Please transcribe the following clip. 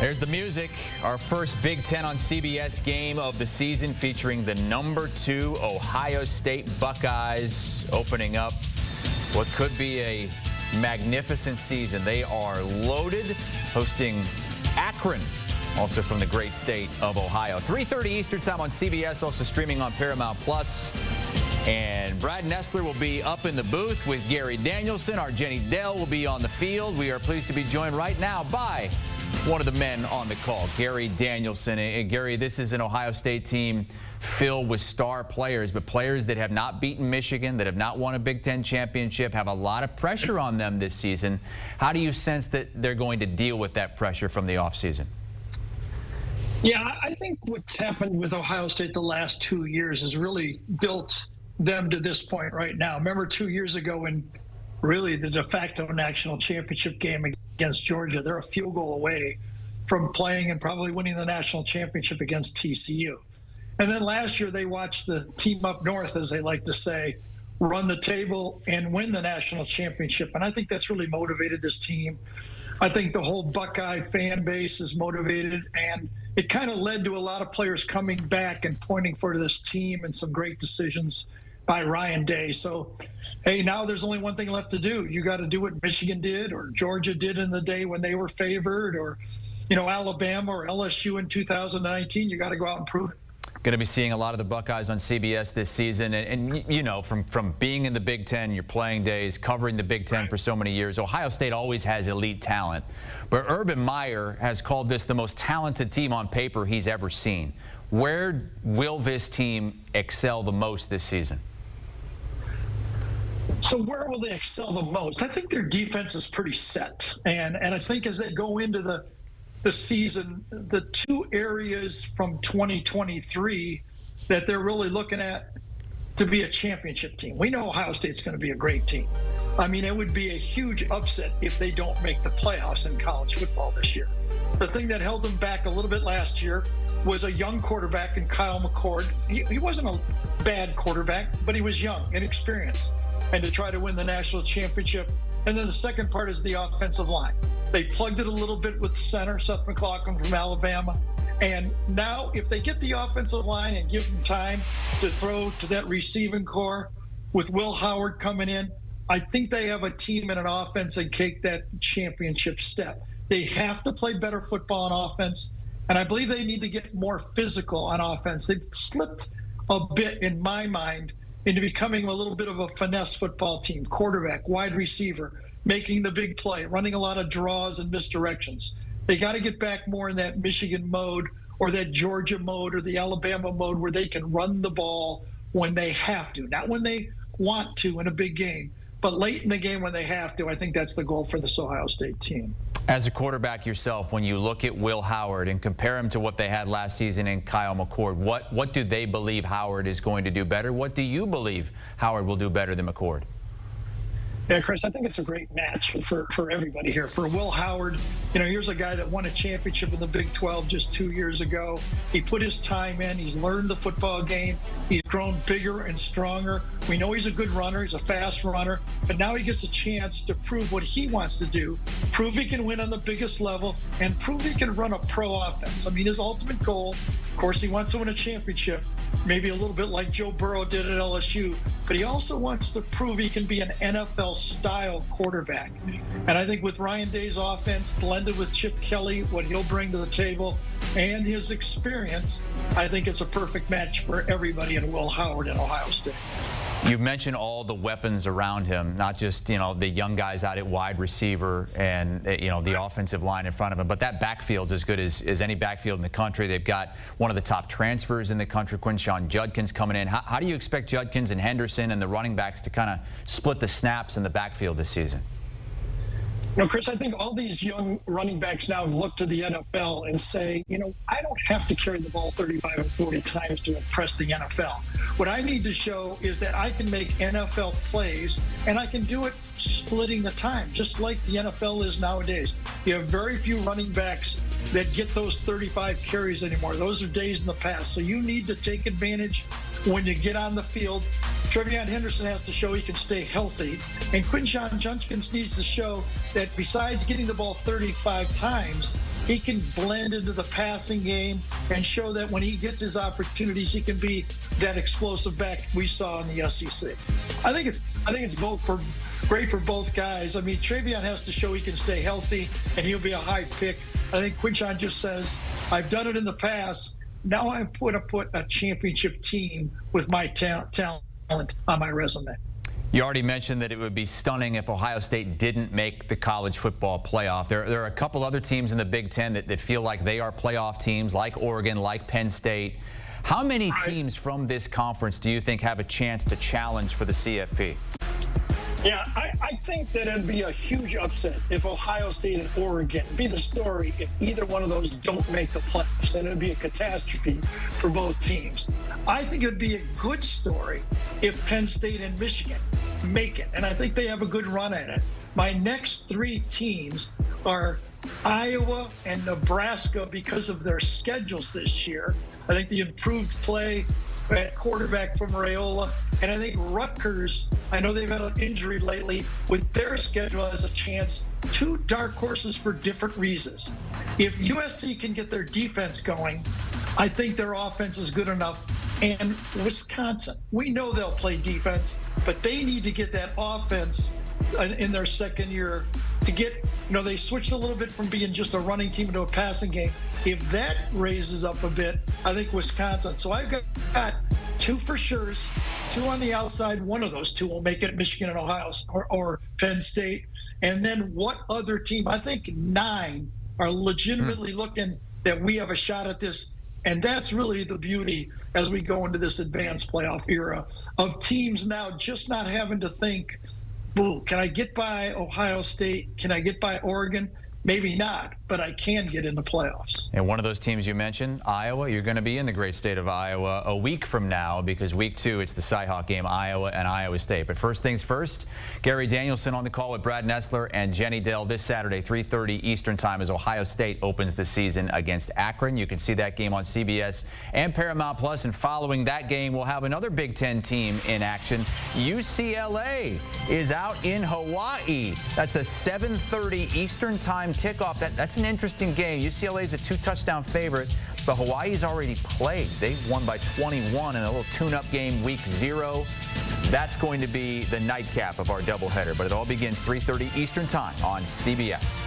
There's the music. Our first Big Ten on CBS game of the season featuring the #2 Ohio State Buckeyes opening up what could be a magnificent season. They are loaded, hosting Akron, also from the great state of Ohio. 3:30 Eastern time on CBS, also streaming on Paramount+. And Brad Nessler will be up in the booth with Gary Danielson. Our Jenny Dell will be on the field. We are pleased to be joined right now by one of the men on the call, Gary Danielson. And Gary, this is an Ohio State team filled with star players, but players that have not beaten Michigan, that have not won a Big Ten championship, have a lot of pressure on them this season. How do you sense that they're going to deal with that pressure from the offseason? Yeah, I think what's happened with Ohio State the last 2 years has really built them to this point right now. Remember 2 years ago when really the de facto national championship game against Georgia, they're a field goal away from playing and probably winning the national championship against TCU. And then last year they watched the team up north, as they like to say, run the table and win the national championship. And I think that's really motivated this team. I think the whole Buckeye fan base is motivated, and it kind of led to a lot of players coming back and pointing for this team and some great decisions by Ryan Day. So, hey, now there's only one thing left to do. You got to do what Michigan did or Georgia did in the day when they were favored, or, Alabama or LSU in 2019. You got to go out and prove it. Going to be seeing a lot of the Buckeyes on CBS this season. And from being in the Big Ten, your playing days, covering the Big Ten for so many years, Ohio State always has elite talent. But Urban Meyer has called this the most talented team on paper he's ever seen. Where will this team excel the most this season? So where will they excel the most? I think their defense is pretty set. And I think as they go into the season, the two areas from 2023 that they're really looking at to be a championship team. We know Ohio State's going to be a great team. I mean, it would be a huge upset if they don't make the playoffs in college football this year. The thing that held them back a little bit last year was a young quarterback in Kyle McCord. He wasn't a bad quarterback, but he was young, inexperienced, and to try to win the national championship. And then the second part is the offensive line. They plugged it a little bit with center, Seth McLaughlin from Alabama. And now if they get the offensive line and give them time to throw to that receiving core with Will Howard coming in, I think they have a team and an offense that take that championship step. They have to play better football on offense, and I believe they need to get more physical on offense. They've slipped a bit, in my mind, into becoming a little bit of a finesse football team, quarterback, wide receiver, making the big play, running a lot of draws and misdirections. They got to get back more in that Michigan mode or that Georgia mode or the Alabama mode where they can run the ball when they have to, not when they want to in a big game, but late in the game when they have to. I think that's the goal for this Ohio State team. As a quarterback yourself, when you look at Will Howard and compare him to what they had last season in Kyle McCord, what do they believe Howard is going to do better? What do you believe Howard will do better than McCord? Yeah, Chris, I think it's a great match for everybody here. For Will Howard, here's a guy that won a championship in the Big 12 just 2 years ago. He put his time in. He's learned the football game. He's grown bigger and stronger. We know he's a good runner. He's a fast runner. But now he gets a chance to prove what he wants to do, prove he can win on the biggest level, and prove he can run a pro offense. I mean, his ultimate goal, of course, he wants to win a championship, maybe a little bit like Joe Burrow did at LSU, but he also wants to prove he can be an NFL-style quarterback. And I think with Ryan Day's offense blended with Chip Kelly, what he'll bring to the table, and his experience, I think it's a perfect match for everybody in Will Howard and Ohio State. You've mentioned all the weapons around him, not just, the young guys out at wide receiver and, the offensive line in front of him, but that backfield's as good as any backfield in the country. They've got one of the top transfers in the country, Quinshon Judkins, coming in. How do you expect Judkins and Henderson and the running backs to kind of split the snaps in the backfield this season? Chris, I think all these young running backs now look to the NFL and say, I don't have to carry the ball 35 and 40 times to impress the NFL. What I need to show is that I can make NFL plays, and I can do it splitting the time, just like the NFL is nowadays. You have very few running backs that get those 35 carries anymore. Those are days in the past. So you need to take advantage when you get on the field. TreVeyon Henderson has to show he can stay healthy, and Quinshon Judkins needs to show that besides getting the ball 35 times, he can blend into the passing game and show that when he gets his opportunities, he can be that explosive back we saw in the SEC. I think it's great for both guys. I mean, Travion has to show he can stay healthy, and he'll be a high pick. I think Quinshon just says, I've done it in the past. Now I'm going to put a championship team with my talent on my resume. You already mentioned that it would be stunning if Ohio State didn't make the college football playoff. There are a couple other teams in the Big Ten that feel like they are playoff teams, like Oregon, like Penn State. How many teams from this conference do you think have a chance to challenge for the CFP? Yeah, I think that it'd be a huge upset if Ohio State and Oregon be the story if either one of those don't make the playoffs, and it'd be a catastrophe for both teams. I think it'd be a good story if Penn State and Michigan make it, and I think they have a good run at it. My next three teams are Iowa and Nebraska because of their schedules this year. I think the improved play at quarterback from Raiola, and I think Rutgers, I know they've had an injury lately, with their schedule has a chance. Two dark horses for different reasons. If USC can get their defense going, I think their offense is good enough. And Wisconsin, we know they'll play defense, but they need to get that offense in their second year to get, they switched a little bit from being just a running team into a passing game. If that raises up a bit, I think Wisconsin. So I've got two for sures, two on the outside. One of those two will make it, Michigan and Ohio or Penn State. And then what other team? I think 9 are legitimately looking that we have a shot at this. And that's really the beauty as we go into this advanced playoff era of teams now just not having to think, boo, can I get by Ohio State? Can I get by Oregon? Maybe not, but I can get in the playoffs. And one of those teams you mentioned, Iowa, you're going to be in the great state of Iowa a week from now because week 2, it's the Cy-Hawk game, Iowa and Iowa State. But first things first, Gary Danielson on the call with Brad Nessler and Jenny Dell this Saturday, 3:30 Eastern Time as Ohio State opens the season against Akron. You can see that game on CBS and Paramount Plus. And following that game, we'll have another Big Ten team in action. UCLA is out in Hawaii. That's a 7:30 Eastern Time kickoff. That's an interesting game. UCLA is a 2-touchdown favorite, but Hawaii's already played. They won by 21 in a little tune-up game week 0. That's going to be the nightcap of our doubleheader, but it all begins 3:30 Eastern Time on CBS.